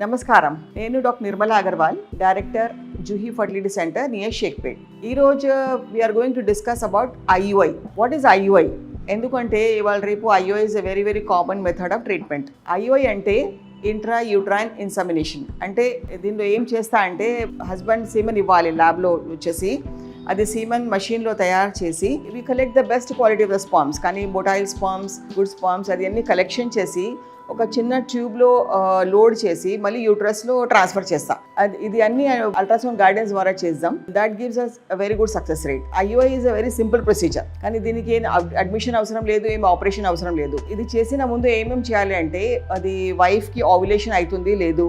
నమస్కారం, నేను doctor Nirmala Agarwal, director Juhi fertility centre near Shaikpet. ఈరోజు we are going to discuss about IUI. What is IUI? ఎందుకంటే ఇవాళ రేపు IUI is a very very common method of treatment. IUI అంటే intra uterine insemination. అంటే దీనిలో ఏం చేస్తా అంటే హస్బెండ్ సీమన్ ఇవ్వాలి ల్యాబ్లో వచ్చేసి, అది సీమన్ మషీన్లో తయారు చేసి we collect the best quality of the spams, కానీ బొటైల్ స్పామ్స్, గుడ్ స్పామ్స్ అది అన్నీ కలెక్షన్ చేసి ఒక చిన్న ట్యూబ్లో లోడ్ చేసి మళ్ళీ యూట్రస్లో ట్రాన్స్ఫర్ చేస్తాం. ఇది అన్ని అల్ట్రాసౌండ్ గైడెన్స్ ద్వారా చేద్దాం. That gives us a very good success rate. IUI is a very simple procedure, కానీ దీనికి ఏం అడ్మిషన్ అవసరం లేదు, ఏం ఆపరేషన్ అవసరం లేదు. ఇది చేసిన ముందు ఏమేమి చేయాలి అంటే, అది వైఫ్కి ఓవ్యులేషన్ అవుతుంది లేదు,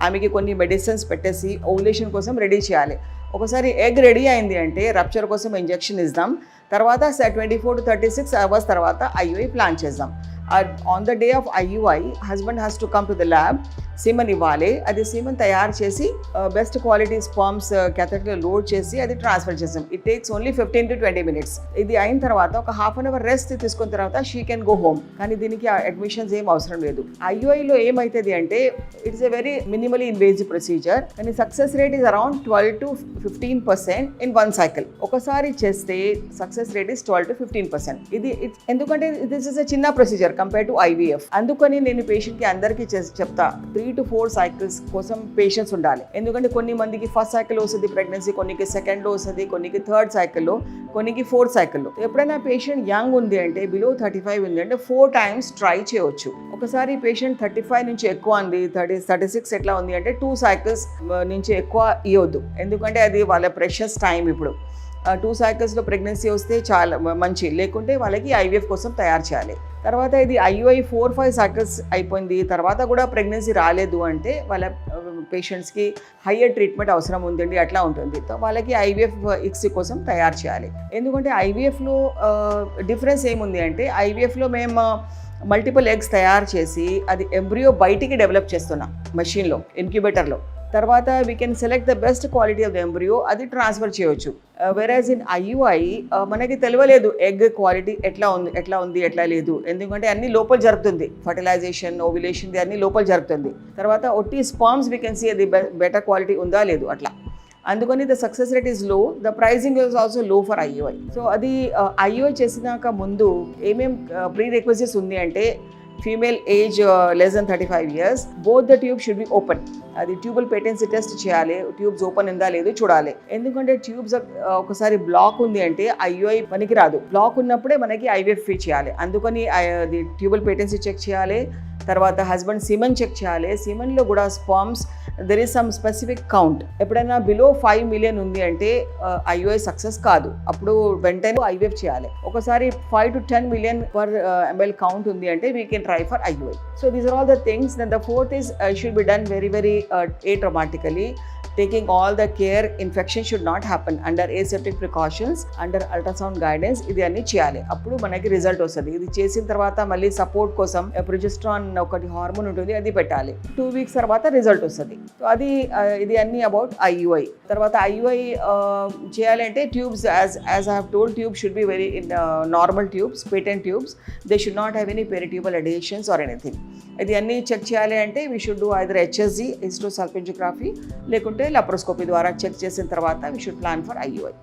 ఆమెకి కొన్ని మెడిసిన్స్ పెట్టేసి ఓవ్యులేషన్ కోసం రెడీ చేయాలి. ఒకసారి ఎగ్ రెడీ అయింది అంటే రప్చర్ కోసం ఇంజెక్షన్ ఇద్దాం. తర్వాత 24 to 36 hours తర్వాత ఐయుఐ ప్లాన్ చేద్దాం. On the day of IUI husband has to come to the lab, semen ఇవ్వాలి. అది సీమన్ తయారు చేసి బెస్ట్ క్వాలిటీ స్పామ్స్ క్యాథెటర్లో లోడ్ చేసి అది ట్రాన్స్ఫర్ చేస్తాం. It takes only 15 to 20 minutes. ఇది అయిన తర్వాత ఒక హాఫ్ అన్ అవర్ రెస్ట్ తీసుకున్న తర్వాత షీ కెన్ గో హోమ్. కానీ దీనికి అడ్మిషన్స్ ఏం అవసరం లేదు. ఐయుఐలో ఏమవుతుంది అంటే it's a very minimally invasive procedure, కానీ success rate is around 12 to 15% in one cycle. ఒకసారి చేస్తే సక్సెస్ రేట్ ఈస్ 12 to 15%. ఇది ఎందుకంటే దిస్ ఇస్ ఎ చిన్న ప్రొసీజర్ కంపేర్ టు ఐవీఎఫ్. అందుకని నేను పేషెంట్కి అందరికీ చెప్తా 3 to 4 cycles కోసం పేషెన్స్ ఉండాలి. ఎందుకంటే కొన్ని మందికి ఫస్ట్ సైకిల్ వస్తుంది ప్రెగ్నెన్సీ, కొన్నికి సెకండ్లో వస్తుంది, కొన్నికి థర్డ్ సైకిల్లో, కొన్నికి ఫోర్త్ సైకిల్లో. ఎప్పుడైనా పేషెంట్ యంగ్ ఉంది అంటే బిలో 35 ఉంది అంటే 4 times ట్రై చేయవచ్చు. ఒకసారి పేషెంట్ 35 నుంచి ఎక్కువ ఉంది, 36 ఎట్లా ఉంది అంటే 2 cycles నుంచి ఎక్కువ ఇవ్వద్దు. ఎందుకంటే అది వాళ్ళ ప్రెషస్ టైం. ఇప్పుడు 2 cyclesలో ప్రెగ్నెన్సీ వస్తే చాలా మంచి, లేకుంటే వాళ్ళకి ఐవీఎఫ్ కోసం తయారు చేయాలి. తర్వాత ఇది ఐయుఐ 4-5 cycles అయిపోయింది, తర్వాత కూడా ప్రెగ్నెన్సీ రాలేదు అంటే వాళ్ళ పేషెంట్స్కి హయ్యర్ ట్రీట్మెంట్ అవసరం ఉందండి, అట్లా ఉంటుంది. వాళ్ళకి ఐవీఎఫ్ ఇక్సీ కోసం తయారు చేయాలి. ఎందుకంటే ఐవీఎఫ్లో డిఫరెన్స్ ఏముంది అంటే, ఐవీఎఫ్లో మేము మల్టిపుల్ ఎగ్స్ తయారు చేసి అది ఎంబ్రియో బయటికి డెవలప్ చేస్తున్నాం మషీన్లో, ఇంక్యుబేటర్లో. తర్వాత we can select the best quality of the embryo, అది ట్రాన్స్ఫర్ చేయవచ్చు. వెరాజ్ ఇన్ ఐయుఐ మనకి తెలియలేదు ఎగ్ క్వాలిటీ ఎట్లా ఉంది ఎట్లా లేదు, ఎందుకంటే అన్ని లోపల జరుగుతుంది. ఫర్టిలైజేషన్, ఓవ్యులేషన్ అన్ని లోపల జరుగుతుంది. తర్వాత ఒట్టి స్పామ్స్ వీ కెన్ సీ అది బెటర్ క్వాలిటీ ఉందా లేదు అట్లా. అందుకని the success rate is low, the pricing is also low for IUI. So అది ఐయుఐ చేసినాక ముందు ఏమేం ప్రీ రిక్వెజిట్స్ ఉంది అంటే, female age less than 35 years, both the tube should be open. అది ట్యూబల్ పేటెన్సీ టెస్ట్ చేయాలి, ట్యూబ్స్ ఓపెన్ ఉందా లేదు చూడాలి. ఎందుకంటే ట్యూబ్స్ ఒకసారి బ్లాక్ ఉంది అంటే ఐయుఐ పనికి రాదు. బ్లాక్ ఉన్నప్పుడే మనకి ఐవీఎఫ్ చేయాలి. అందుకని అది ట్యూబల్ పేటెన్సీ చెక్ చేయాలి. తర్వాత హస్బెండ్ సిమన్ చెక్ చేయాలి. సిమన్లో కూడా spams there is some specific count. ఎప్పుడైనా బిలో 5 million ఉంది అంటే ఐయుఐ సక్సెస్ కాదు, అప్పుడు వెంటనే ఐవీఎఫ్ చేయాలి. ఒకసారి 5 to 10 million per ml count ఉంది అంటే we can try for IUI. So these are all the things. Then the fourth is should be done very very atraumatically, taking all the care. Infection should not happen, under aseptic precautions, under ultrasound guidance. ఇది అన్ని చేయాలి, అప్పుడు మనకి result వస్తుంది. ఇది చేసిన తర్వాత మళ్ళీ సపోర్ట్ కోసం ప్రొజెస్ట్రాన్ ఒకటి హార్మోన్ ఉంటుంది, అది పెట్టాలి. 2 weeks తర్వాత రిజల్ట్ వస్తుంది. సో అది ఇది అన్ని అబౌట్ ఐయుఐ. తర్వాత ఐయుఐ చేయాలంటే tubes, as I have told, tube should be very normal tubes, patent tubes. They should not have any peritubal adhesions or anything. ఇది అన్ని చెక్ చేయాలి అంటే we should do either HSG, hysterosalpingography, లేకుంటే laparoscopy ద్వారా check చేసిన తర్వాత we should plan for IUI.